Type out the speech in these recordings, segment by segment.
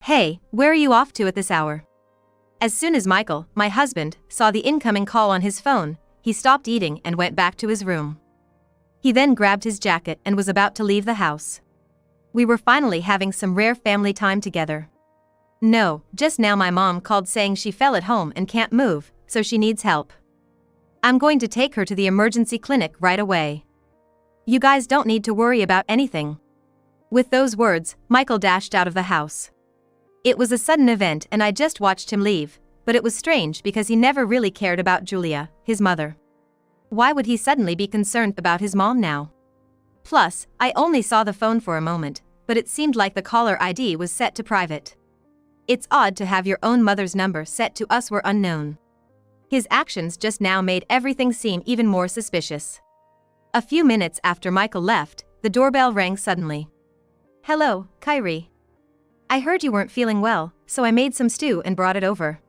Hey, where are you off to at this hour? As soon as Michael, my husband, saw the incoming call on his phone, he stopped eating and went back to his room. He then grabbed his jacket and was about to leave the house. We were finally having some rare family time together. No, just now my mom called saying she fell at home and can't move, so she needs help. I'm going to take her to the emergency clinic right away. You guys don't need to worry about anything. With those words, Michael dashed out of the house. It was a sudden event and I just watched him leave, but it was strange because he never really cared about Julia, his mother. Why would he suddenly be concerned about his mom now? Plus, I only saw the phone for a moment, but it seemed like the caller ID was set to private. It's odd to have your own mother's number set to us were unknown. His actions just now made everything seem even more suspicious. A few minutes after Michael left, the doorbell rang suddenly. Hello, Kyrie. I heard you weren't feeling well, so I made some stew and brought it over.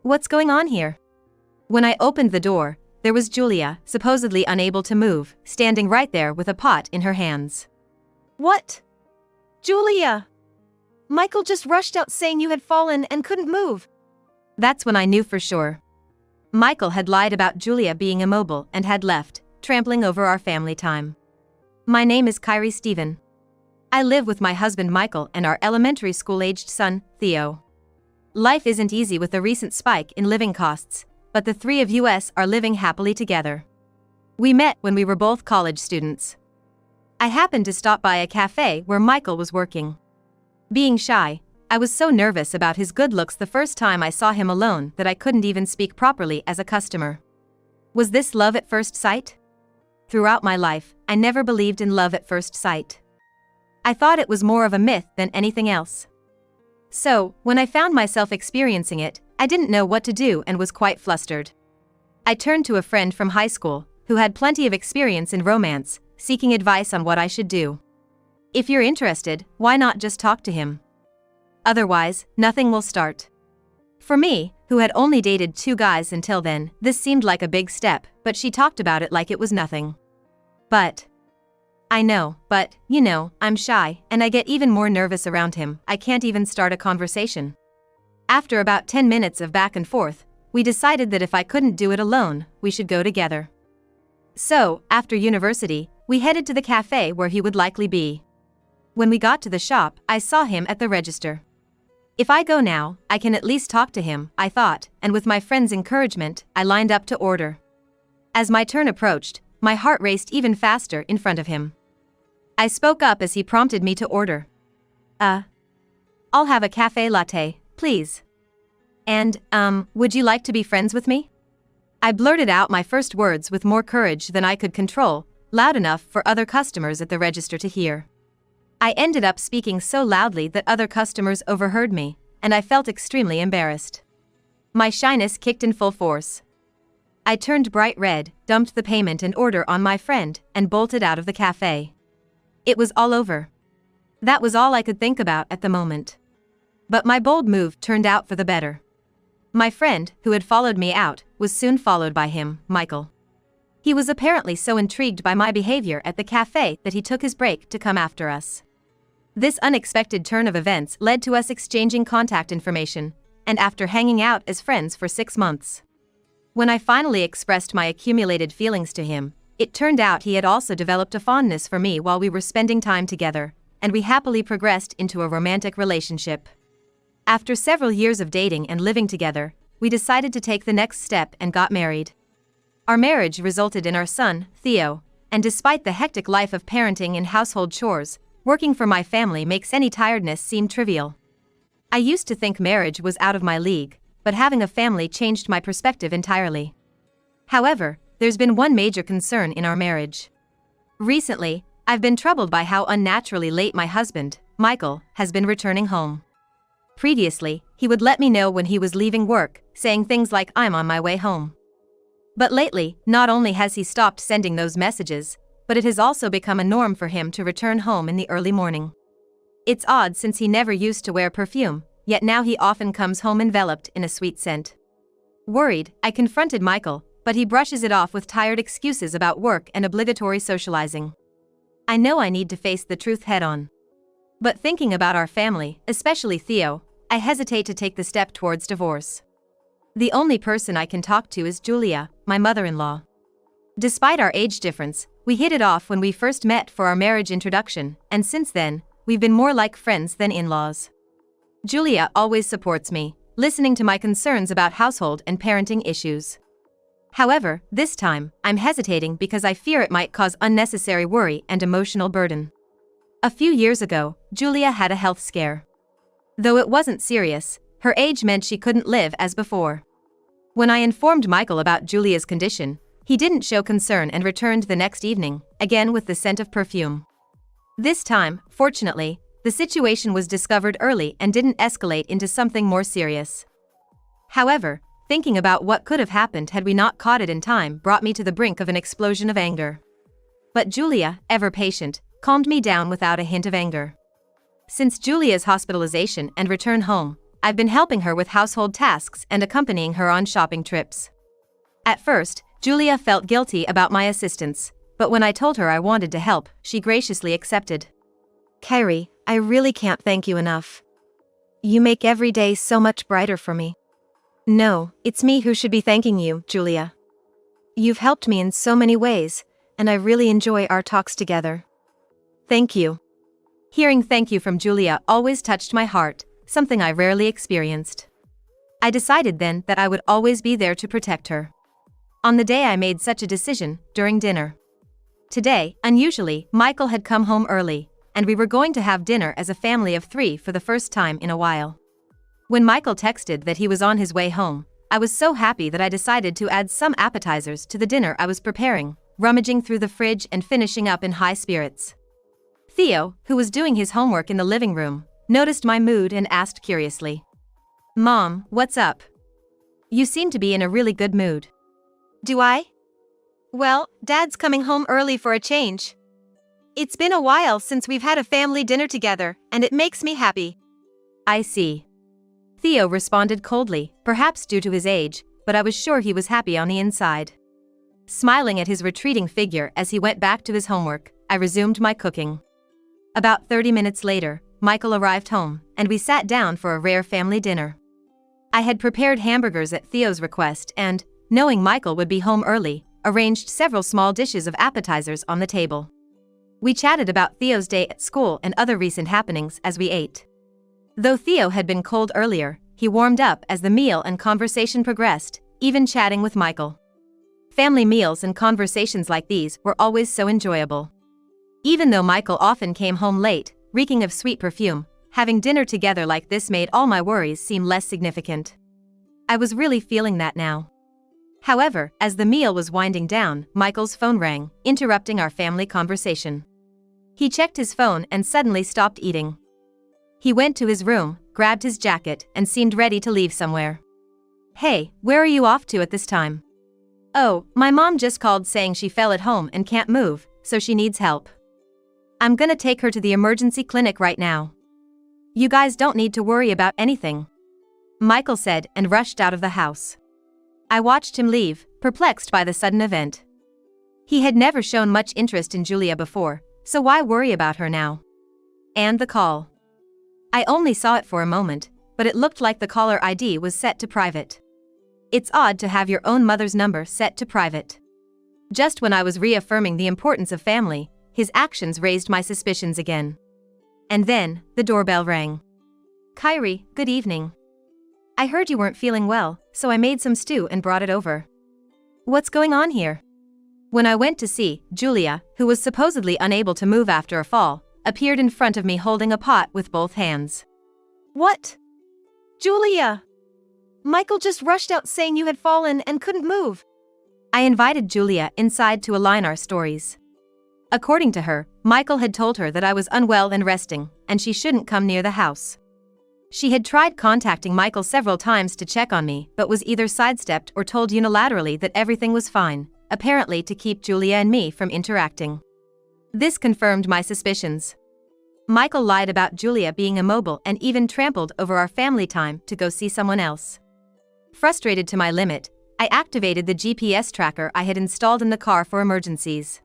What's going on here? When I opened the door, there was Julia, supposedly unable to move, standing right there with a pot in her hands. What? Julia! Michael just rushed out saying you had fallen and couldn't move. That's when I knew for sure. Michael had lied about Julia being immobile and had left, trampling over our family time. My name is Kyrie Stephen. I live with my husband Michael and our elementary school-aged son, Theo. Life isn't easy with the recent spike in living costs, but the three of us are living happily together. We met when we were both college students. I happened to stop by a cafe where Michael was working. Being shy, I was so nervous about his good looks the first time I saw him alone that I couldn't even speak properly as a customer. Was this love at first sight? Throughout my life, I never believed in love at first sight. I thought it was more of a myth than anything else. So, when I found myself experiencing it, I didn't know what to do and was quite flustered. I turned to a friend from high school, who had plenty of experience in romance, seeking advice on what I should do. If you're interested, why not just talk to him? Otherwise, nothing will start. For me, who had only dated 2 guys until then, this seemed like a big step, but she talked about it like it was nothing. I know, but, I'm shy, and I get even more nervous around him. I can't even start a conversation. After about 10 minutes of back and forth, we decided that if I couldn't do it alone, we should go together. So, after university, we headed to the cafe where he would likely be. When we got to the shop, I saw him at the register. If I go now, I can at least talk to him, I thought, and with my friend's encouragement, I lined up to order. As my turn approached, my heart raced even faster in front of him. I spoke up as he prompted me to order. I'll have a cafe latte, please. And, would you like to be friends with me? I blurted out my first words with more courage than I could control, loud enough for other customers at the register to hear. I ended up speaking so loudly that other customers overheard me, and I felt extremely embarrassed. My shyness kicked in full force. I turned bright red, dumped the payment and order on my friend, and bolted out of the cafe. It was all over. That was all I could think about at the moment. But my bold move turned out for the better. My friend, who had followed me out, was soon followed by him, Michael. He was apparently so intrigued by my behavior at the cafe that he took his break to come after us. This unexpected turn of events led to us exchanging contact information, and after hanging out as friends for 6 months. When I finally expressed my accumulated feelings to him, it turned out he had also developed a fondness for me while we were spending time together, and we happily progressed into a romantic relationship. After several years of dating and living together, we decided to take the next step and got married. Our marriage resulted in our son, Theo, and despite the hectic life of parenting and household chores, working for my family makes any tiredness seem trivial. I used to think marriage was out of my league, but having a family changed my perspective entirely. However, there's been one major concern in our marriage. Recently, I've been troubled by how unnaturally late my husband, Michael, has been returning home. Previously, he would let me know when he was leaving work, saying things like "I'm on my way home." But lately, not only has he stopped sending those messages, but it has also become a norm for him to return home in the early morning. It's odd since he never used to wear perfume, yet now he often comes home enveloped in a sweet scent. Worried, I confronted Michael, but he brushes it off with tired excuses about work and obligatory socializing. I know I need to face the truth head-on. But thinking about our family, especially Theo, I hesitate to take the step towards divorce. The only person I can talk to is Julia, my mother-in-law. Despite our age difference, we hit it off when we first met for our marriage introduction, and since then, we've been more like friends than in-laws. Julia always supports me, listening to my concerns about household and parenting issues. However, this time, I'm hesitating because I fear it might cause unnecessary worry and emotional burden. A few years ago, Julia had a health scare. Though it wasn't serious, her age meant she couldn't live as before. When I informed Michael about Julia's condition, he didn't show concern and returned the next evening, again with the scent of perfume. This time, fortunately, the situation was discovered early and didn't escalate into something more serious. However, thinking about what could have happened had we not caught it in time brought me to the brink of an explosion of anger. But Julia, ever patient, calmed me down without a hint of anger. Since Julia's hospitalization and return home, I've been helping her with household tasks and accompanying her on shopping trips. At first, Julia felt guilty about my assistance, but when I told her I wanted to help, she graciously accepted. Kyrie, I really can't thank you enough. You make every day so much brighter for me. No, it's me who should be thanking you, Julia. You've helped me in so many ways, and I really enjoy our talks together. Thank you. Hearing thank you from Julia always touched my heart, something I rarely experienced. I decided then that I would always be there to protect her. On the day I made such a decision, during dinner. Today, unusually, Michael had come home early, and we were going to have dinner as a family of 3 for the first time in a while. When Michael texted that he was on his way home, I was so happy that I decided to add some appetizers to the dinner I was preparing, rummaging through the fridge and finishing up in high spirits. Theo, who was doing his homework in the living room, noticed my mood and asked curiously, "Mom, what's up? You seem to be in a really good mood." Do I? Well, Dad's coming home early for a change. It's been a while since we've had a family dinner together, and it makes me happy. I see. Theo responded coldly, perhaps due to his age, but I was sure he was happy on the inside. Smiling at his retreating figure as he went back to his homework, I resumed my cooking. About 30 minutes later, Michael arrived home, and we sat down for a rare family dinner. I had prepared hamburgers at Theo's request and, knowing Michael would be home early, arranged several small dishes of appetizers on the table. We chatted about Theo's day at school and other recent happenings as we ate. Though Theo had been cold earlier, he warmed up as the meal and conversation progressed, even chatting with Michael. Family meals and conversations like these were always so enjoyable. Even though Michael often came home late, reeking of sweet perfume, having dinner together like this made all my worries seem less significant. I was really feeling that now. However, as the meal was winding down, Michael's phone rang, interrupting our family conversation. He checked his phone and suddenly stopped eating. He went to his room, grabbed his jacket, and seemed ready to leave somewhere. "Hey, where are you off to at this time?" "Oh, my mom just called saying she fell at home and can't move, so she needs help. I'm gonna take her to the emergency clinic right now. You guys don't need to worry about anything," Michael said and rushed out of the house. I watched him leave, perplexed by the sudden event. He had never shown much interest in Julia before, so why worry about her now? And the call. I only saw it for a moment, but it looked like the caller ID was set to private. It's odd to have your own mother's number set to private. Just when I was reaffirming the importance of family, his actions raised my suspicions again. And then, the doorbell rang. "Kyrie, good evening. I heard you weren't feeling well, so I made some stew and brought it over. What's going on here?" When I went to see, Julia, who was supposedly unable to move after a fall, appeared in front of me holding a pot with both hands. "What? Julia! Michael just rushed out saying you had fallen and couldn't move." I invited Julia inside to align our stories. According to her, Michael had told her that I was unwell and resting, and she shouldn't come near the house. She had tried contacting Michael several times to check on me, but was either sidestepped or told unilaterally that everything was fine, apparently to keep Julia and me from interacting. This confirmed my suspicions. Michael lied about Julia being immobile and even trampled over our family time to go see someone else. Frustrated to my limit, I activated the GPS tracker I had installed in the car for emergencies.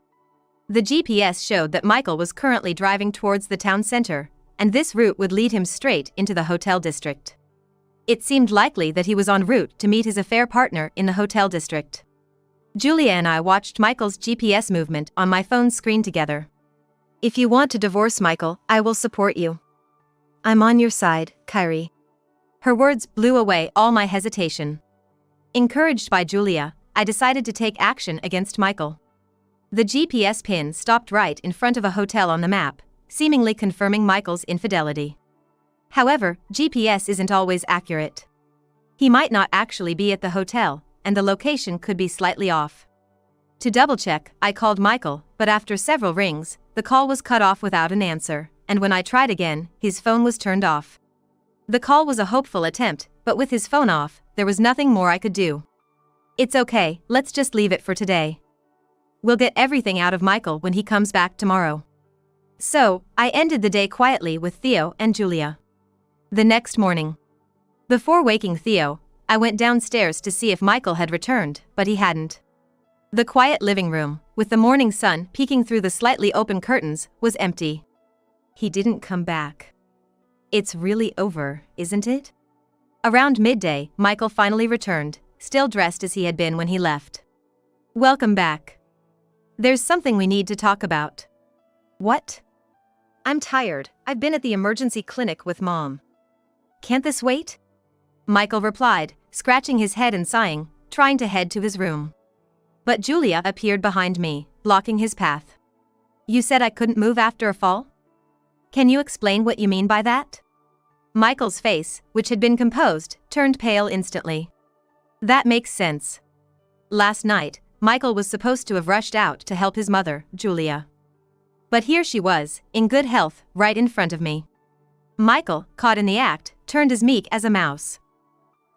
The GPS showed that Michael was currently driving towards the town center, and this route would lead him straight into the hotel district. It seemed likely that he was en route to meet his affair partner in the hotel district. Julia and I watched Michael's GPS movement on my phone's screen together. If you want to divorce Michael, I will support you. I'm on your side, Kyrie. Her words blew away all my hesitation. Encouraged by Julia, I decided to take action against Michael. The GPS pin stopped right in front of a hotel on the map, seemingly confirming Michael's infidelity. However, GPS isn't always accurate. He might not actually be at the hotel, and the location could be slightly off. To double-check, I called Michael, but after several rings, the call was cut off without an answer, and when I tried again, his phone was turned off. The call was a hopeful attempt, but with his phone off, there was nothing more I could do. It's okay, let's just leave it for today. We'll get everything out of Michael when he comes back tomorrow. So, I ended the day quietly with Theo and Julia. The next morning, before waking Theo, I went downstairs to see if Michael had returned, but he hadn't. The quiet living room, with the morning sun peeking through the slightly open curtains, was empty. He didn't come back. It's really over, isn't it? Around midday, Michael finally returned, still dressed as he had been when he left. Welcome back. There's something we need to talk about. What? I'm tired. I've been at the emergency clinic with Mom. Can't this wait? Michael replied, scratching his head and sighing, trying to head to his room. But Julia appeared behind me, blocking his path. You said I couldn't move after a fall? Can you explain what you mean by that? Michael's face, which had been composed, turned pale instantly. That makes sense. Last night, Michael was supposed to have rushed out to help his mother, Julia. But here she was, in good health, right in front of me. Michael, caught in the act, turned as meek as a mouse.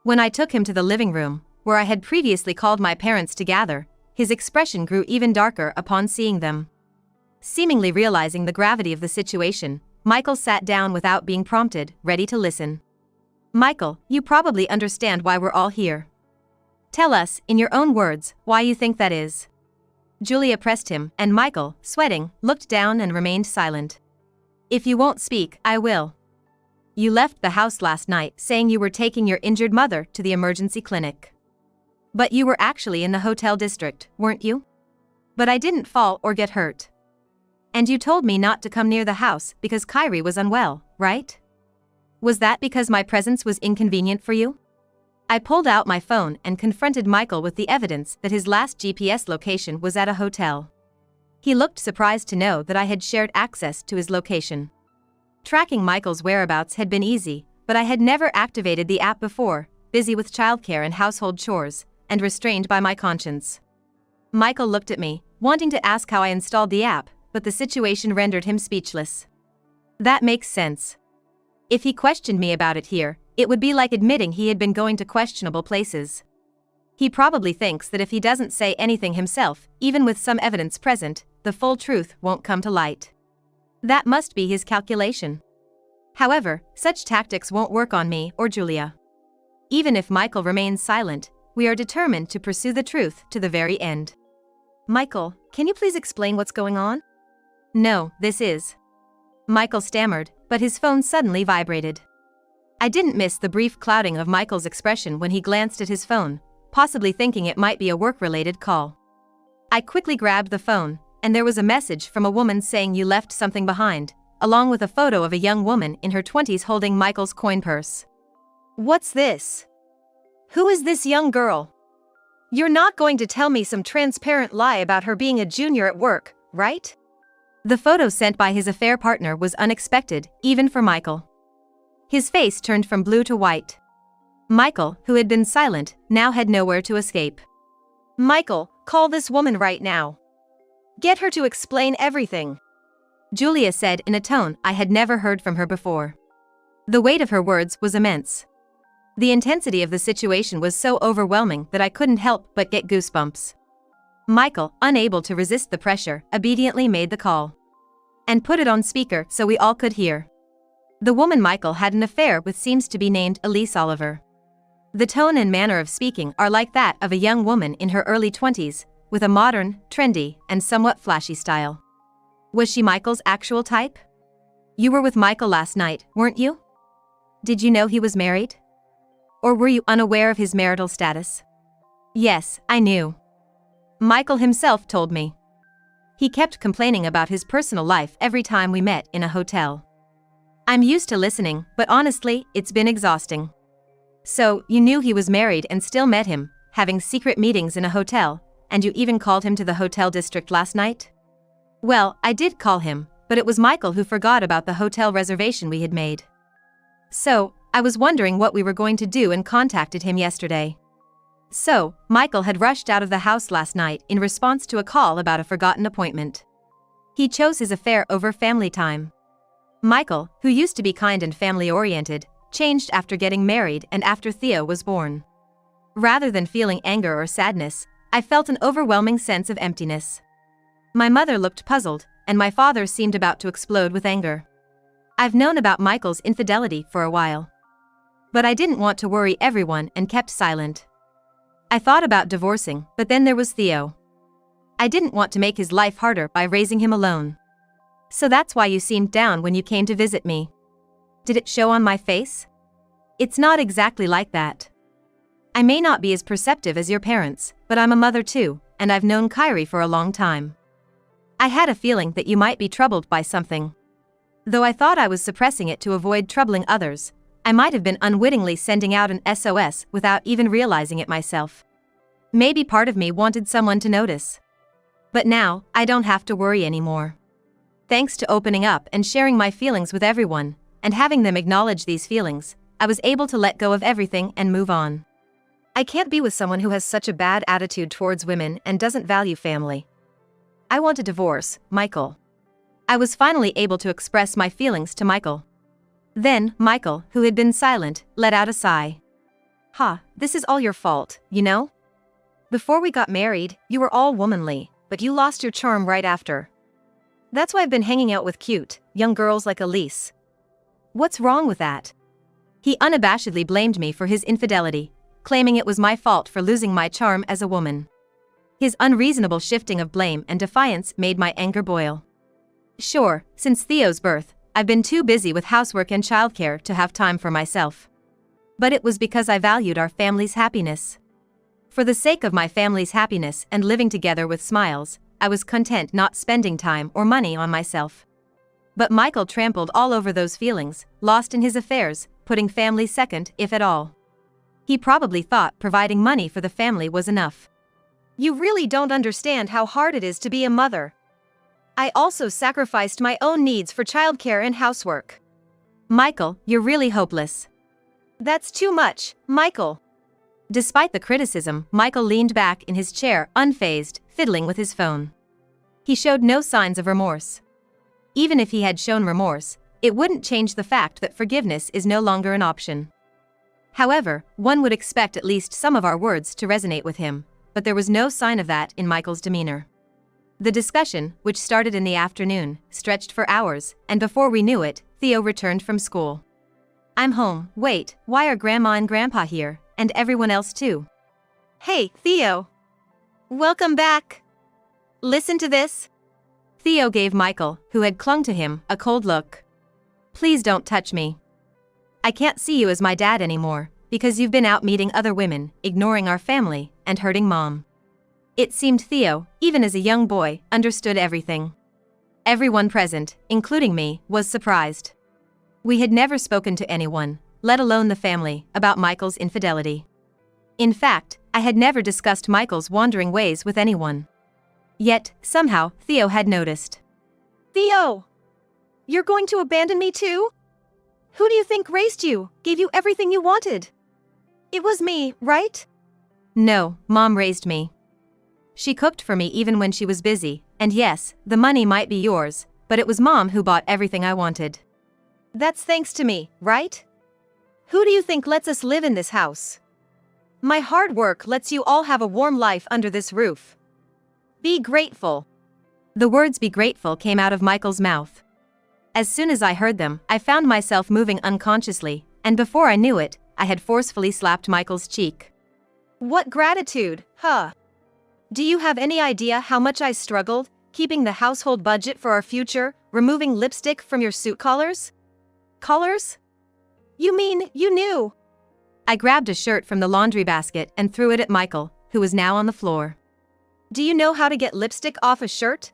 When I took him to the living room, where I had previously called my parents to gather, his expression grew even darker upon seeing them. Seemingly realizing the gravity of the situation, Michael sat down without being prompted, ready to listen. Michael, you probably understand why we're all here. Tell us, in your own words, why you think that is. Julia pressed him, and Michael, sweating, looked down and remained silent. If you won't speak, I will. You left the house last night saying you were taking your injured mother to the emergency clinic. But you were actually in the hotel district, weren't you? But I didn't fall or get hurt. And you told me not to come near the house because Kyrie was unwell, right? Was that because my presence was inconvenient for you? I pulled out my phone and confronted Michael with the evidence that his last GPS location was at a hotel. He looked surprised to know that I had shared access to his location. Tracking Michael's whereabouts had been easy, but I had never activated the app before, busy with childcare and household chores, and restrained by my conscience. Michael looked at me, wanting to ask how I installed the app, but the situation rendered him speechless. That makes sense. If he questioned me about it here, it would be like admitting he had been going to questionable places. He probably thinks that if he doesn't say anything himself, even with some evidence present, the full truth won't come to light. That must be his calculation. However, such tactics won't work on me or Julia. Even if Michael remains silent, we are determined to pursue the truth to the very end. Michael, can you please explain what's going on? No, this is. Michael stammered, but his phone suddenly vibrated. I didn't miss the brief clouding of Michael's expression when he glanced at his phone, possibly thinking it might be a work-related call. I quickly grabbed the phone, and there was a message from a woman saying you left something behind, along with a photo of a young woman in her 20s holding Michael's coin purse. What's this? Who is this young girl? You're not going to tell me some transparent lie about her being a junior at work, right? The photo sent by his affair partner was unexpected, even for Michael. His face turned from blue to white. Michael, who had been silent, now had nowhere to escape. Michael, call this woman right now. Get her to explain everything. Julia said in a tone I had never heard from her before. The weight of her words was immense. The intensity of the situation was so overwhelming that I couldn't help but get goosebumps. Michael, unable to resist the pressure, obediently made the call. And put it on speaker so we all could hear. The woman Michael had an affair with seems to be named Elise Oliver. The tone and manner of speaking are like that of a young woman in her early 20s, with a modern, trendy, and somewhat flashy style. Was she Michael's actual type? You were with Michael last night, weren't you? Did you know he was married? Or were you unaware of his marital status? Yes, I knew. Michael himself told me. He kept complaining about his personal life every time we met in a hotel. I'm used to listening, but honestly, it's been exhausting. So, you knew he was married and still met him, having secret meetings in a hotel, and you even called him to the hotel district last night? Well, I did call him, but it was Michael who forgot about the hotel reservation we had made. So, I was wondering what we were going to do and contacted him yesterday. So, Michael had rushed out of the house last night in response to a call about a forgotten appointment. He chose his affair over family time. Michael, who used to be kind and family-oriented, changed after getting married and after Theo was born. Rather than feeling anger or sadness, I felt an overwhelming sense of emptiness. My mother looked puzzled, and my father seemed about to explode with anger. I've known about Michael's infidelity for a while. But I didn't want to worry everyone and kept silent. I thought about divorcing, but then there was Theo. I didn't want to make his life harder by raising him alone. So that's why you seemed down when you came to visit me. Did it show on my face? It's not exactly like that. I may not be as perceptive as your parents, but I'm a mother too, and I've known Kyrie for a long time. I had a feeling that you might be troubled by something. Though I thought I was suppressing it to avoid troubling others, I might have been unwittingly sending out an SOS without even realizing it myself. Maybe part of me wanted someone to notice. But now, I don't have to worry anymore. Thanks to opening up and sharing my feelings with everyone, and having them acknowledge these feelings, I was able to let go of everything and move on. I can't be with someone who has such a bad attitude towards women and doesn't value family. I want a divorce, Michael. I was finally able to express my feelings to Michael. Then, Michael, who had been silent, let out a sigh. This is all your fault, you know? Before we got married, you were all womanly, but you lost your charm right after. That's why I've been hanging out with cute, young girls like Elise. What's wrong with that? He unabashedly blamed me for his infidelity, claiming it was my fault for losing my charm as a woman. His unreasonable shifting of blame and defiance made my anger boil. Sure, since Theo's birth, I've been too busy with housework and childcare to have time for myself. But it was because I valued our family's happiness. For the sake of my family's happiness and living together with smiles, I was content not spending time or money on myself. But Michael trampled all over those feelings, lost in his affairs, putting family second, if at all. He probably thought providing money for the family was enough. You really don't understand how hard it is to be a mother. I also sacrificed my own needs for childcare and housework. Michael, you're really hopeless. That's too much, Michael. Despite the criticism, Michael leaned back in his chair, unfazed, fiddling with his phone. He showed no signs of remorse. Even if he had shown remorse, it wouldn't change the fact that forgiveness is no longer an option. However, one would expect at least some of our words to resonate with him, but there was no sign of that in Michael's demeanor. The discussion, which started in the afternoon, stretched for hours, and before we knew it, Theo returned from school. I'm home. Wait, why are Grandma and Grandpa here, and everyone else too? Hey, Theo. Welcome back. Listen to this. Theo gave Michael, who had clung to him, a cold look. Please don't touch me. I can't see you as my dad anymore, because you've been out meeting other women, ignoring our family, and hurting Mom. It seemed Theo, even as a young boy, understood everything. Everyone present, including me, was surprised. We had never spoken to anyone, let alone the family, about Michael's infidelity. In fact, I had never discussed Michael's wandering ways with anyone. Yet, somehow, Theo had noticed. Theo! You're going to abandon me too? Who do you think raised you, gave you everything you wanted? It was me, right? No, Mom raised me. She cooked for me even when she was busy, and yes, the money might be yours, but it was Mom who bought everything I wanted. That's thanks to me, right? Who do you think lets us live in this house? My hard work lets you all have a warm life under this roof. Be grateful. The words "be grateful" came out of Michael's mouth. As soon as I heard them, I found myself moving unconsciously, and before I knew it, I had forcefully slapped Michael's cheek. What gratitude, huh? Do you have any idea how much I struggled, keeping the household budget for our future, removing lipstick from your suit collars? Collars? You mean you knew? I grabbed a shirt from the laundry basket and threw it at Michael, who was now on the floor. Do you know how to get lipstick off a shirt?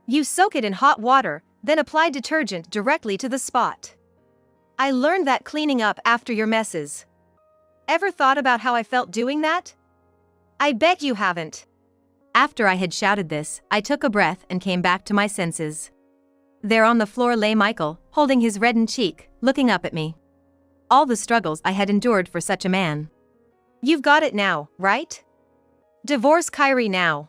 You soak it in hot water, then apply detergent directly to the spot. I learned that cleaning up after your messes. Ever thought about how I felt doing that? I bet you haven't. After I had shouted this, I took a breath and came back to my senses. There on the floor lay Michael, holding his reddened cheek, looking up at me. All the struggles I had endured for such a man. You've got it now, right? Divorce Kyrie now.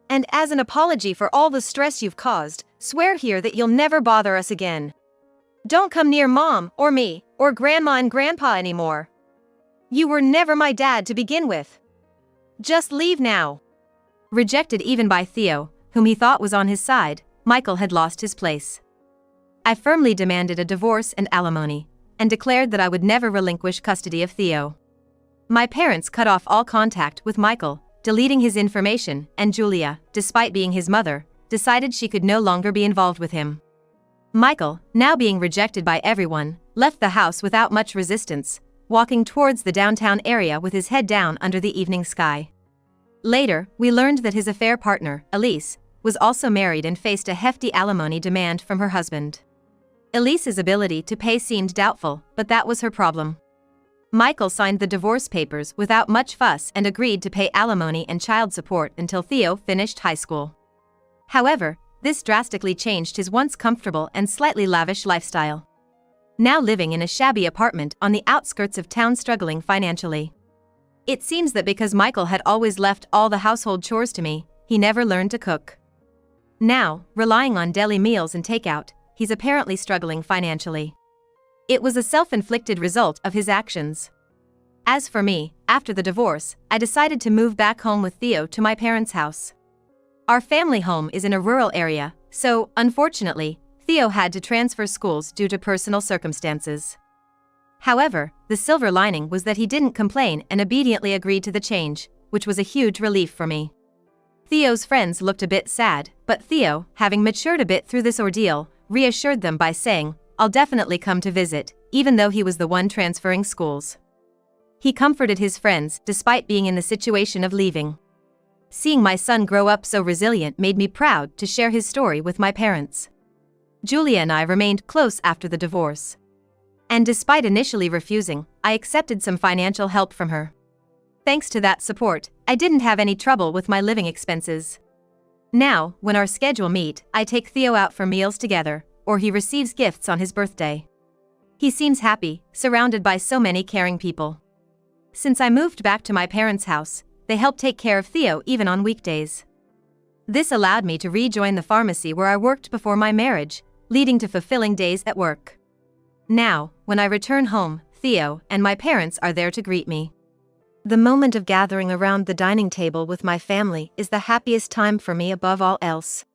And as an apology for all the stress you've caused, swear here that you'll never bother us again. Don't come near Mom, or me, or Grandma and Grandpa anymore. You were never my dad to begin with. Just leave now. Rejected even by Theo, whom he thought was on his side, Michael had lost his place. I firmly demanded a divorce and alimony, and declared that I would never relinquish custody of Theo. My parents cut off all contact with Michael, deleting his information, and Julia, despite being his mother, decided she could no longer be involved with him. Michael, now being rejected by everyone, left the house without much resistance, walking towards the downtown area with his head down under the evening sky. Later, we learned that his affair partner, Elise, was also married and faced a hefty alimony demand from her husband. Elise's ability to pay seemed doubtful, but that was her problem. Michael signed the divorce papers without much fuss and agreed to pay alimony and child support until Theo finished high school. However, this drastically changed his once comfortable and slightly lavish lifestyle. Now living in a shabby apartment on the outskirts of town, struggling financially. It seems that because Michael had always left all the household chores to me, he never learned to cook. Now, relying on deli meals and takeout, he's apparently struggling financially. It was a self-inflicted result of his actions. As for me, after the divorce, I decided to move back home with Theo to my parents' house. Our family home is in a rural area, so, unfortunately, Theo had to transfer schools due to personal circumstances. However, the silver lining was that he didn't complain and obediently agreed to the change, which was a huge relief for me. Theo's friends looked a bit sad, but Theo, having matured a bit through this ordeal, reassured them by saying, "I'll definitely come to visit," even though he was the one transferring schools. He comforted his friends despite being in the situation of leaving. Seeing my son grow up so resilient made me proud to share his story with my parents. Julia and I remained close after the divorce. And despite initially refusing, I accepted some financial help from her. Thanks to that support, I didn't have any trouble with my living expenses. Now, when our schedule meet, I take Theo out for meals together, or he receives gifts on his birthday. He seems happy, surrounded by so many caring people. Since I moved back to my parents' house, they help take care of Theo even on weekdays. This allowed me to rejoin the pharmacy where I worked before my marriage, leading to fulfilling days at work. Now, when I return home, Theo and my parents are there to greet me. The moment of gathering around the dining table with my family is the happiest time for me above all else.